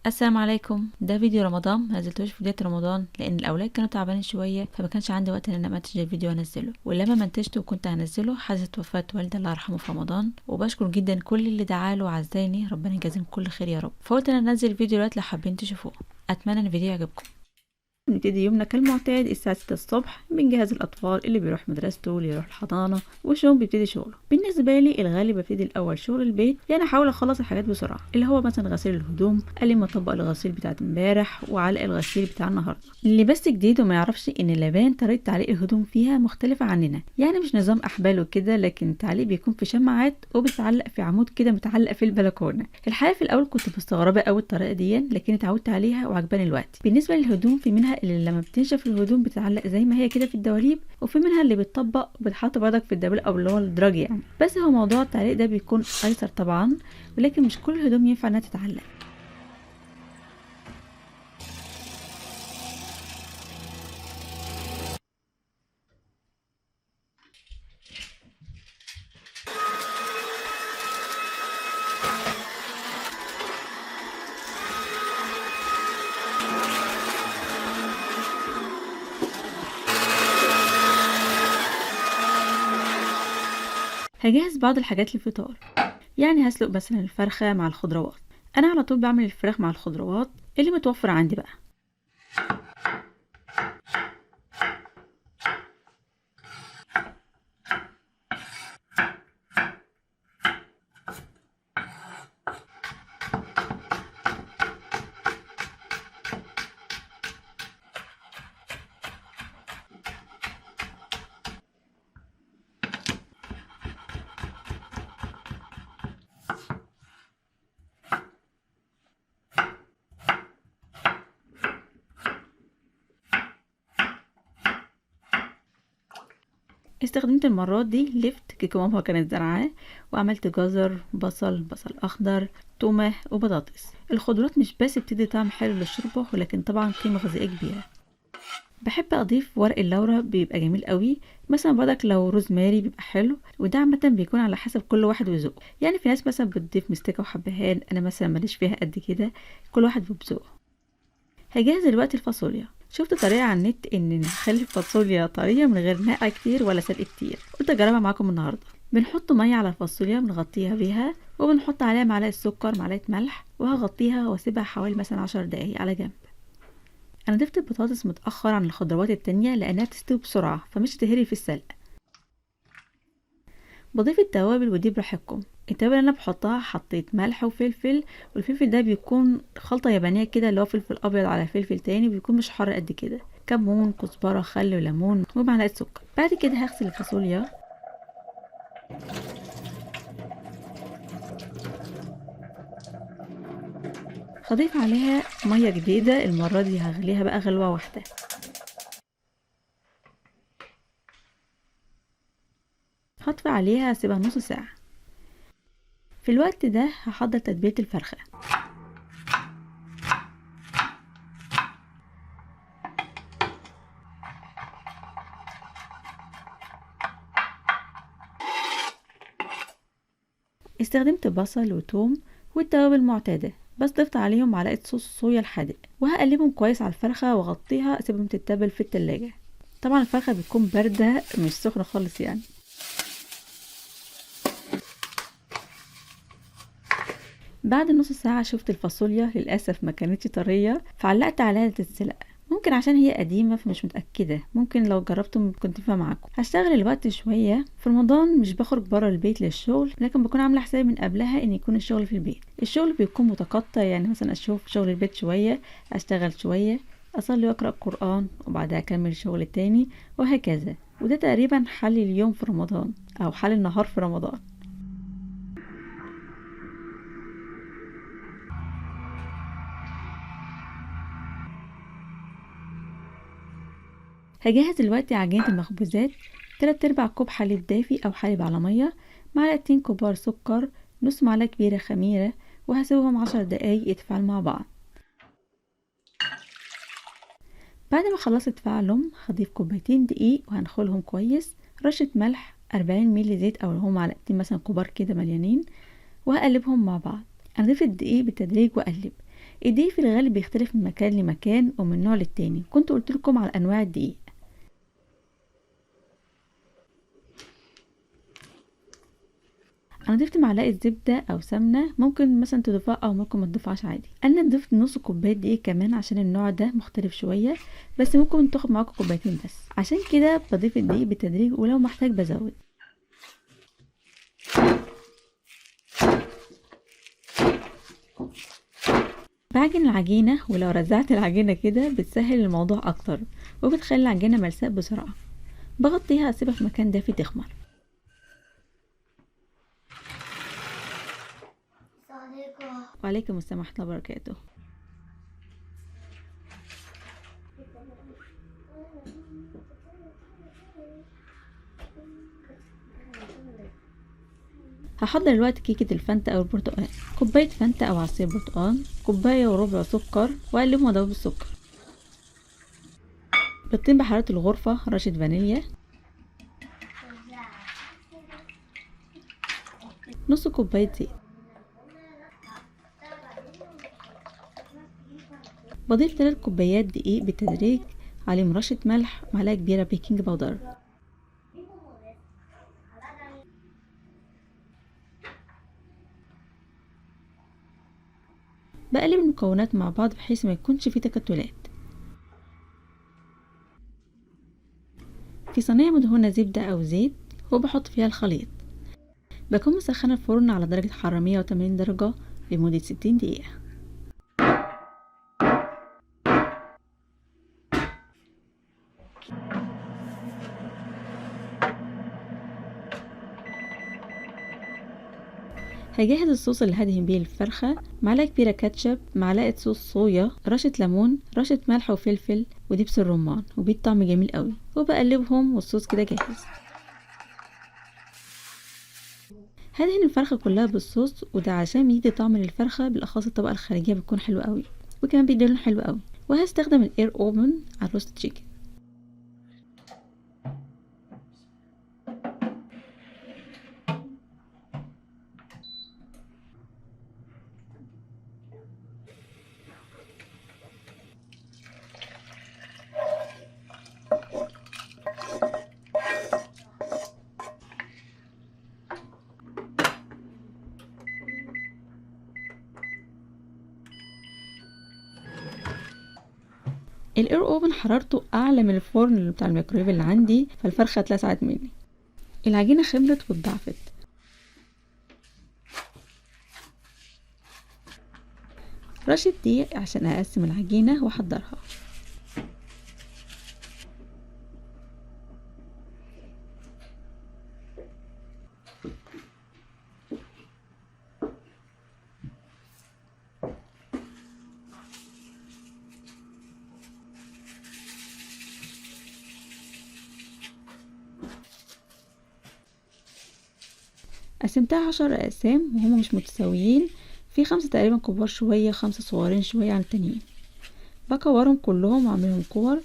السلام عليكم. ده فيديو رمضان، ما نزلتوش في بدايه رمضان لان الاولاد كانوا تعبانين شويه، فما كانش عندي وقت ان انا انتج الفيديو وانزله. ولما منتجته وكنت هنزله حدثت وفاه والدي الله يرحمه في رمضان، وبشكر جدا كل اللي دعاله وعزاني، ربنا يجازيهم كل خير يا رب. فقلت انا انزل الفيديو دلوقتي لو حابين تشوفوه. اتمنى ان الفيديو يعجبكم. نبتدي يومنا كالمعتاد الساعة 6 الصبح، بنجهز الأطفال اللي بيروح مدرسته واللي يروح الحضانة، وشون بيبتدي شغله. بالنسبة لي الغالب ببتدي الأول شغل البيت، يعني أحاول أخلص الحاجات بسرعة، اللي هو مثلا غسيل الهدوم، ألم أطبق الغسيل بتاعت امبارح وعلق الغسيل بتاع النهاردة. اللي بس جديد وما يعرفش إن اللبان طريقة تعليق الهدوم فيها مختلفة عننا، يعني مش نظام أحبال وكده، لكن التعليق بيكون في شماعات وبتعلق في عمود كده متعلق في البلكونة. الحقيقة في الأول كنت مستغربة أوي الطريقة دي، لكن اتعودت عليها وعجباني الوقت. بالنسبة للهدوم، في منها اللي لما بتنشف الهدوم بتتعلق زي ما هي كده في الدواليب، وفي منها اللي بتطبق وبتحط برضك في الدواليب او اللي هو الدراج يعني. بس هو موضوع التعليق ده بيكون ايسر طبعا، ولكن مش كل الهدوم ينفع انها تتعلق. هجهز بعض الحاجات للفطار، يعني هسلق مثلا الفرخة مع الخضروات. انا على طول بعمل الفراخ مع الخضروات اللي متوفر عندي بقى. استخدمت المرات دي لفت كيكة ماما كانت زرعاه، وعملت جزر، بصل اخضر، تومة وبطاطس. الخضروات مش بس بتدي طعم حلو للشوربة، ولكن طبعا قيمة غذائية كبيرة. بحب اضيف ورق اللورة، بيبقى جميل قوي. مثلا برضك لو روزماري بيبقى حلو، وده عامة بيكون على حسب كل واحد وذوقه. يعني في ناس مثلا بتضيف مستكة وحبهان، انا مثلا ماليش فيها قد كده، كل واحد بذوقه. هجهز دلوقتي الفاصوليا. شفت طريقة على النت ان نخلي الفاصوليا طرية من غير نقع كتير ولا سلق كتير، قلت اجربها معاكم النهاردة. بنحط مية على الفاصوليا، بنغطيها بيها، وبنحط عليها معلقة سكر معلقة ملح، وهغطيها واسيبها حوالي مثلا 10 دقايق على جنب. انا ضفت البطاطس متأخر عن الخضروات التانية لانها بتستوي بسرعة فمش تهري في السلق. بضيف التوابل ودي براحتكم. التوابل اللي انا بحطها حطيت ملح وفلفل، والفلفل ده بيكون خلطة يابانية كده، اللي هو فلفل ابيض على فلفل تاني، بيكون مش حار قد كده. كمون، كزبرة، خل وليمون ومعلقة سكر. بعد كده هغسل الفاصوليا. هضيف عليها مية جديدة، المرة دي هغليها بقى غلوة واحدة. هطفي عليها اسيبها نص ساعة. في الوقت ده هحضر تتبيلة الفرخة. استخدمت بصل وتوم والتوابل المعتادة، بس ضفت عليهم معلقة صوص صويا الحادق، وهقلبهم كويس على الفرخة واغطيها اسيبهم تتبل في التلاجة. طبعا الفرخة بتكون باردة مش سخنة خالص يعني. بعد نص ساعة شفت الفاصوليا للأسف ما كانتش طرية، فعلقت عليها تتسلق. ممكن عشان هي قديمة فمش متأكدة، ممكن لو جربتم كنت تنفع معاكم. هشتغل الوقت شوية. في رمضان مش بخرج برا البيت للشغل، لكن بكون عاملة حسابي من قبلها ان يكون الشغل في البيت. الشغل بيكون متقطع، يعني مثلا اشوف شغل البيت شوية، اشتغل شوية، اصلي واقرأ قرآن، وبعدها اكمل الشغل التاني، وهكذا. وده تقريبا حل اليوم في رمضان، او حل النهار في رمضان. هجهز دلوقتي عجينة المخبوزات. 3/4 كوب حليب دافي او حليب على مية، معلقتين كبار سكر، نص معلقة كبيرة خميرة، وهسيبهم 10 دقايق يتفاعلوا مع بعض. بعد ما خلصت تفاعلهم هضيف كوبايتين دقيق وهنخلهم كويس، رشة ملح، 40 مللي زيت او هم معلقتين مثلا كبار كده مليانين، وهقلبهم مع بعض. هنضيف الدقيق بالتدريج واقلب. الدقيق في الغالب بيختلف من مكان لمكان ومن نوع للتاني. كنت قلت لكم على انواع الدقيق. انا ضفت معلقه زبده او سمنه، ممكن مثلا تضيفها او ممكن ما تضيفهاش عادي. انا ضفت نص كوبايه دقيق كمان عشان النوع ده مختلف شويه، بس ممكن تاخد معاكم كوبايتين بس. عشان كده بضيف الدقيق بالتدريج ولو محتاج بزود. بعجن العجينه، ولو رزعت العجينه كده بتسهل الموضوع اكتر وبتخلي العجينه ملساء بسرعه. بغطيها اسيبها في مكان دافي تخمر. وعليكم السلام ورحمه الله وبركاته. هحضر دلوقتي كيكة الفانتا او البرتقال. كوباية فانتا او عصير برتقال، كوباية وربع سكر، واقلبهم وادوب السكر. بيضتين بحرارة الغرفة، رشة فانيليا، نص كوباية زيت. بضيف 3 كوبايات دقيق بالتدريج، عليهم رشة ملح، معلقة كبيرة بيكنج باودر. بقلب المكونات مع بعض بحيث ما يكونش فيه تكتلات. في صينية مدهونة زبدة او زيت وبحط فيها الخليط. بكون مسخنة الفرن على درجة حرارة 180 درجة لمدة 60 دقيقة. هجهز الصوص اللي هدهن بيه الفرخة: معلقة كبيرة كاتشب، معلقة صوص صويا، رشة ليمون، رشة ملح وفلفل ودبس الرمان، وبيدي طعم جميل قوي. وبقلبهم والصوص كده جاهز. هدهن الفرخة كلها بالصوص، وده عشان يدي طعم للفرخة، بالاخص الطبقة الخارجية بتكون حلوة قوي وكمان بيدي لون حلو قوي. وهستخدم الاير اوفن على الروست تشيكن. الاير اوفن حرارته اعلى من الفرن اللي بتاع الميكرويف اللي عندي، فالفرخه اتلسعت مني. العجينه خمرت واتضعفت. رشه دقيق عشان اقسم العجينه واحضرها. قسمتها 10 اقسام وهم مش متساويين، في 5 تقريبا كبار شويه، 5 صغيرين شويه عن التانيين. بكورهم كلهم واعملهم كور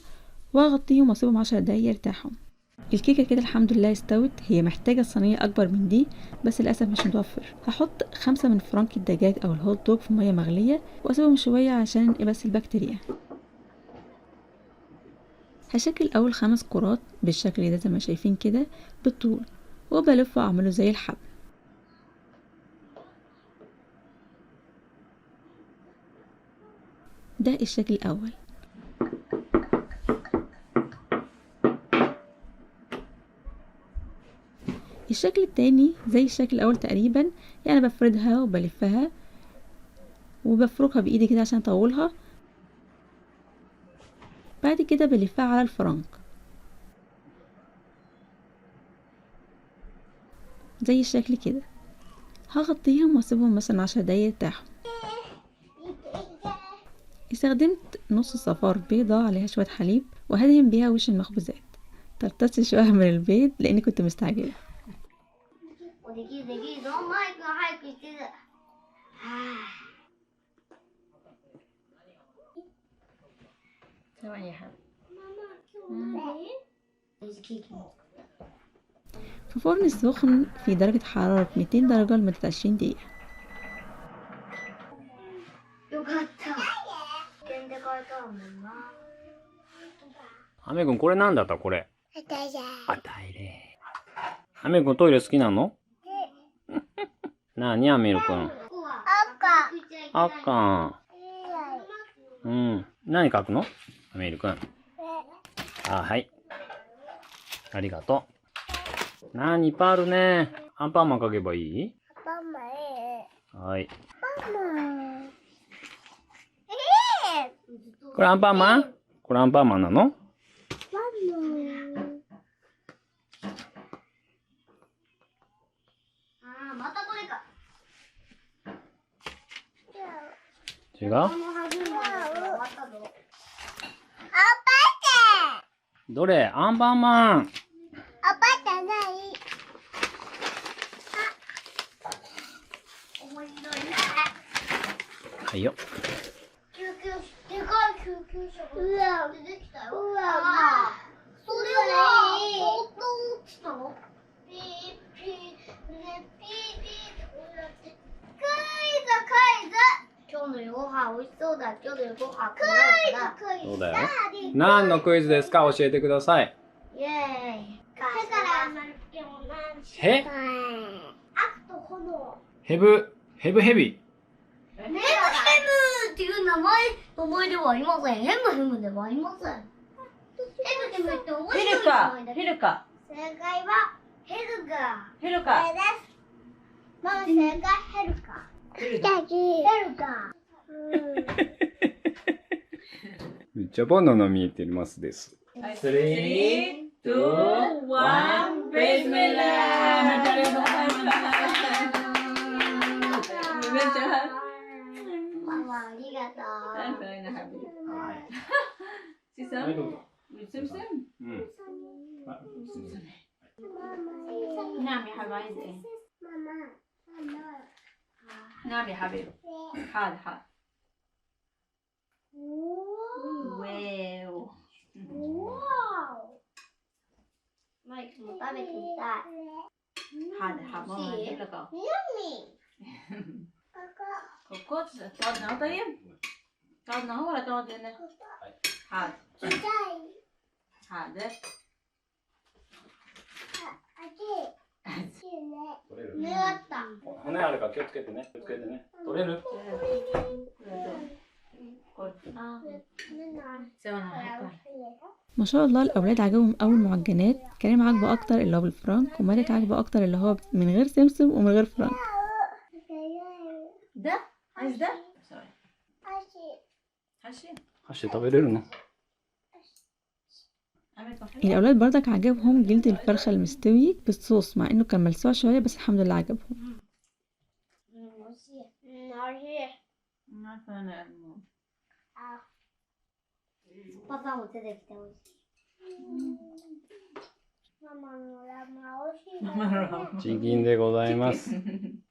واغطيهم واسيبهم 10 دقايق يرتاحوا. الكيكه كده الحمد لله استوت. هي محتاجه صينيه اكبر من دي بس للاسف مش متوفر. هحط 5 من فرنك الدجاج او الهوت دوج في ميه مغليه واسيبهم شويه عشان بس البكتيريا. هشكل اول 5 كرات بالشكل ده زي ما شايفين كده بالطول، وبلفه واعمله زي الحبل. ده الشكل الاول. الشكل التاني زي الشكل الاول تقريبا، يعني بفردها وبلفها وبفركها بايدي كده عشان اطولها. بعد كده بلفها على الفرنك زي الشكل كده. هغطيهم واسيبهم مثلا 10 دقايق يرتاحوا. استخدمت نص صفار بيضة عليها شوية حليب وهدهن بيها وش المخبوزات. طرطشت شوية من البيض لاني كنت مستعجلة. ثواني يا حبيبي. في فرن سخن في درجة حرارة 200 درجة لمدة 20 دقيقة. アメ君これなんだったこれ。あたいれ。アメ君トイレ好きなの？なにアメル君。赤。うん。何書くの？アメル君。あ、はい。ありがとう。いっぱいあるね。アンパンマン書けばいい？はい。これアンパンマン？これアンパンマンなの？またこれか。違う？どれ？アンパンマン。はいよ。救急車、でかい救急車が出てきたよ。それは、音落ちたの？ピーピー、ね、ピーピーってこうやって。クイズ。今日の夕ご飯美味しそうだ。今日の夕ご飯クイズ。そうだよ。何のクイズですか？教えてください。イエーイ。へ？悪と炎。ヘブヘビ。ヘムっていう名前ではありません。ヘムではありません。ヘムって面白い名前だ。ヘルカ。正解はヘルガー。ヘルカ。です。まあ正解ヘルカ。ヘルカ。めっちゃバナナ見えてますです。3、2、1、ベスメラー。ありがとうございます。ママありがとう。نعم يا حبايبي. نعم يا حبيبي. حاضر. واو. マイクも食べてみたい。حاضر ماما هجيب لك اهو. こ كوكوت تقعد هنا طيب؟ تقعد هنا ولا تقعد هنا؟ حاضر ちっちゃい。 حاضر. ねあった。骨あるから気をつけてね。取れる？ ما شاء الله الأولاد عجبهم أوي المعجنات. كريم عاجبه أكتر اللي هو بالفرنك، ومالك عاجبه أكتر اللي هو من غير سمسم ومن غير فرنك. ده عايز ده؟箸食べれるの？ الأولاد برضك عجبهم جلد الفرخة المستوي بالصوص، مع إنه كان ملسوع شوية بس الحمد لله عجبهم. パパも出てきてほしい。ママのラマ美味しいですね。チキンでございます。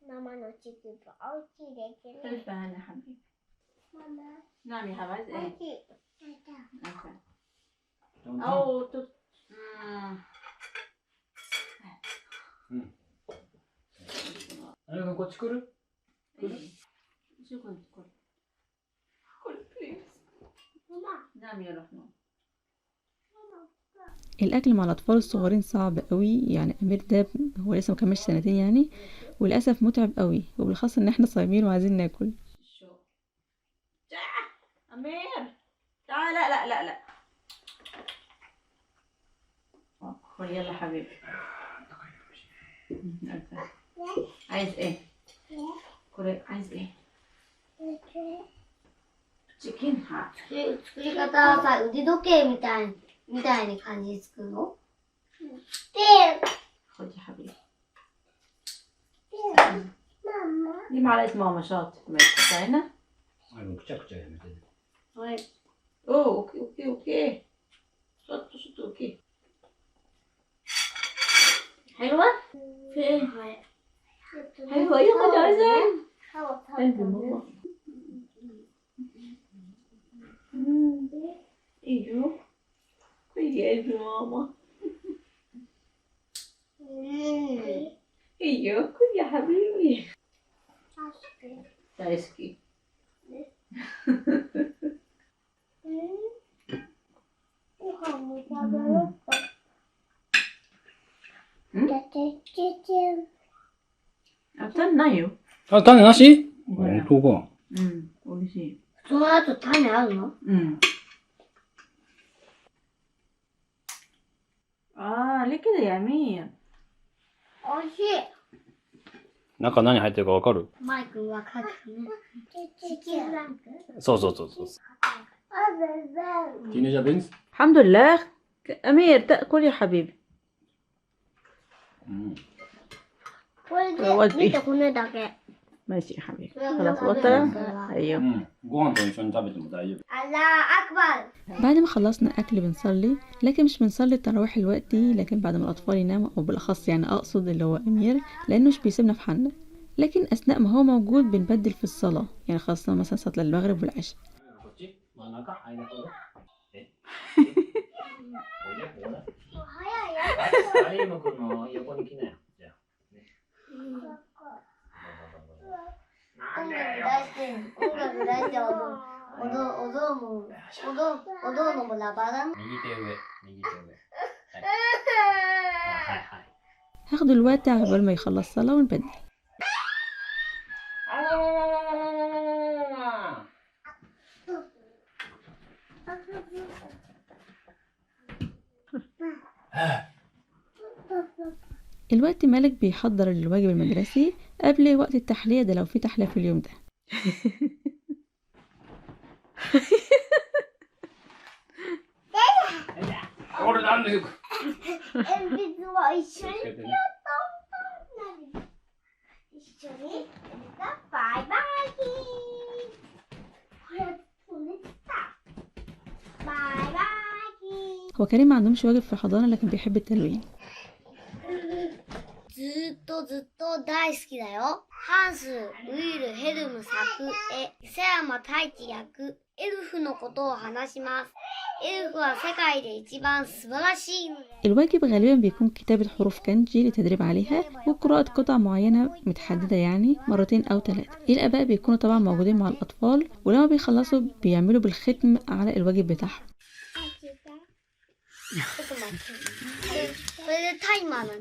ママのチキンが美味しいですね。ママ。 نعم يا حبايبي. 美味しい。 أوこっち来る？ شو كنت كل بليز. نعم يا رحمة. الأكل مع الأطفال الصغيرين صعب قوي، يعني أمير ده هو لسه مكملش سنتين يعني، وللأسف متعب قوي، وبالخاص إن احنا صايمين وعايزين ناكل. أمير تعال. لا خد يلا حبيبي. عايز ايه؟ كوري عايز ايه؟ 치킨. 作り方はさ、腕時計みたいに感じで作るの？で、 خد يا حبيبي. ماما. دي معلقة ماما شاطر. ماشي هنا. くちゃくちゃやめてね。はい。اوه اوكي. شط اوكي. حلوة؟ فين؟ حلوة ايه خد عايزة؟ قلبي ماما. ايوه. يا قلبي ماما. ايوه كل يا حبيبي. تايسكي. ないよ。あ、種なし？ほら本当か。うん、美味しい。その後種あるの？うん。ليه كده يا أمير؟ おいしい。中何入ってるかわかる？マイクわかるね。チキンフランク。そうそうそうそう。تينيجر بنز؟ الحمد لله. أمير تأكل يا حبيبي. これで見て骨だけ。ماشي يا حبيبي. خلاص بطلة. أيوه. ご飯と一緒に食べても大丈夫。 الله أكبر. بعد ما خلصنا أكل بنصلي، لكن مش بنصلي التراويح الوقتي، لكن بعد ما الأطفال يناموا، أو بالأخص يعني أقصد اللي هو أمير، لأنه مش بيسيبنا في حالنا. لكن أثناء ما هو موجود بنبدل في الصلاة، يعني خاصة مثلا صلاة المغرب والعشاء. アリウム君の横に来なよ。じゃあ。音楽出して踊るのもラバだね。 右手上。右手上。はいはい。 هاخد الوقت عقبال ما يخلص صلاة ونبدل. الوقت مالك بيحضر الواجب المدرسي قبل وقت التحلية، ده لو في تحلية في اليوم ده. 俺なんでよ。鉛筆は一緒にやった。一緒にやった。バイバイキー。これ飛んできた。バイバイキー。 هو كريم ما عندهمش واجب في الحضانة، لكن بيحب التلوين. ずっと大好きだよ。ハンス、ウィル、ヘルム作絵、瀬山太一役、エルフのことを話します。エルフは世界で一番素晴らしいので。 الواجب غالبا بيكون كتابة حروف كانجي لتدريب عليها، وقراءة قطع معينة متحددة يعني مرتين أو 3. الآباء بيكونوا طبعا موجودين مع الأطفال، ولما بيخلصوا بيعملوا بالختم على الواجب بتاعهم. ちょっと待って。それでタイマーの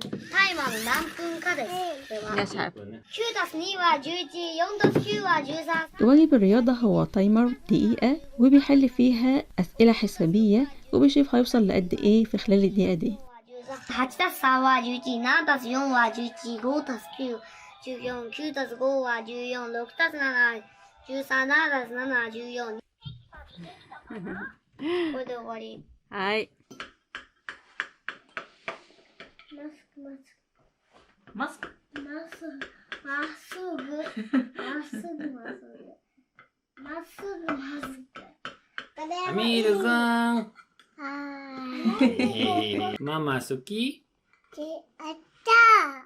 何分かです。これは。9たす2は11、4たす9は13。 واجب الرياضة هو تايمر دقيقة، وبيحل فيها أسئلة حسابية، وبيشوف هيوصل لقد إيه في خلال الدقيقة دي. 8たす3は11、7たす4は11、5たす9、14、9たす5は14、6たす7は13、7たす7は14。これで終わり。はい。マスク。アミールくん。ママ好き？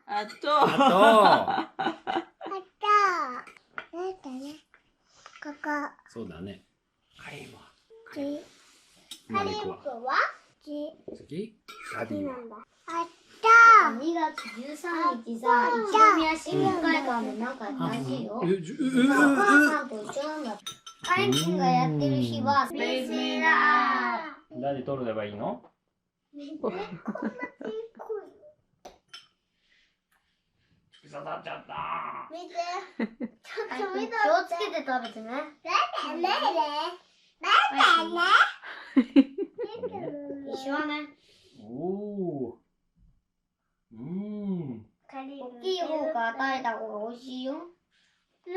あと。そうだね。カリーは。カリーは好き？カリーは。2月13日さ、一宮市民会館でなんかやったらしいよ。お母さんと一緒なんだ。カリー君がやってる日はスペースメーだ。誰取ればいいの？こんなちっこい。突き刺さっちゃった。見て。ちょっと見た。気をつけて食べてね。一緒はね。おー。大きい方が与えた方が美味しいよ。す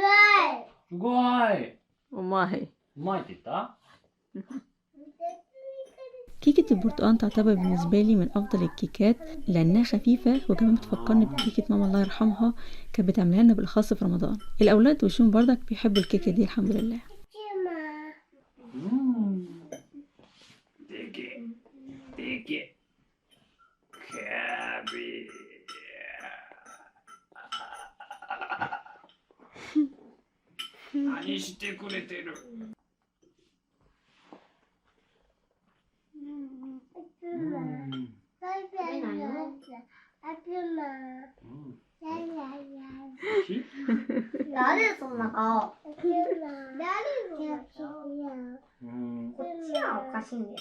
ごい。وماهي. うまいって言った？ كيكة البرتقال تعتبر بالنسبة لي من أفضل الكيكات، لأنها خفيفة، وكمان بتفكرني بكيكة ماما الله يرحمها، كانت بتعملها لنا بالأخص في رمضان. الأولاد وشون بردك بيحبوا الكيكة دي الحمد لله. でけ。キャビア。何してくれてる？誰そんな顔？こっちはおかしいんだよ。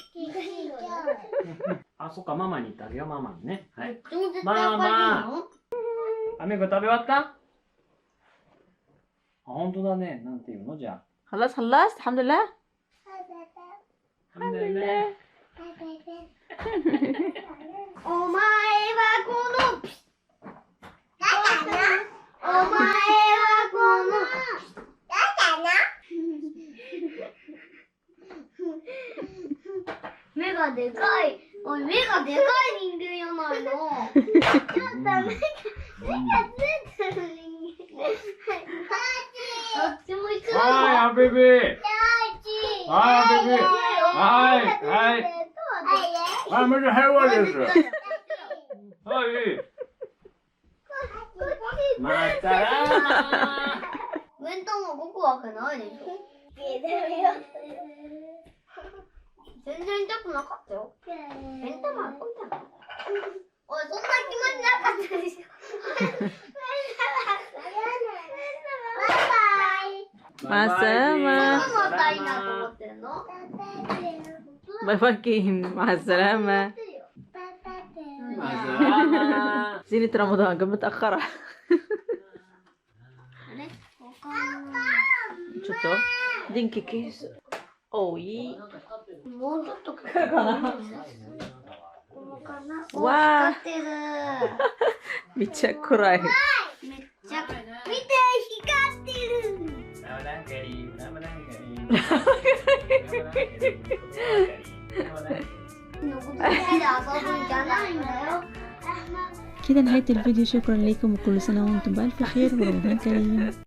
あ、そっか、ママに言ってあげよう、ママにね。はい。でも絶対おかしいの？アミー君食べ終わった？本当だね。なんていうのじゃあ。 خلاص خلصت الحمد لله. お前はこのお前はこの目がでかい。おい、目がでかい人間やないの。ちょっと目がついてる人間。どっちも一緒だ。はい、ハビビ。はい、ハビビ。はい、はい。はい、めっちゃ平和です。はい。またらー。弁当も動くわけないでしょ。全然痛くなかったよ。弁当も動いたの。おい、そんな気持ちなかったでしょ。مع السلامة. どのタイなと思ってるの？ باي باي كين. مع السلامة. またらー。 زينة رمضان قبل متأخرة. ちょっと電気消す。おい。もうちょっとかな。わあ。光ってる。めっちゃ暗い。めっちゃ見て光ってる。のことで遊ぶんじゃないんだよ。 كده نهاية الفيديو. شكرا لكم وكل سنة وانتم بألف خير ورمضان كريم.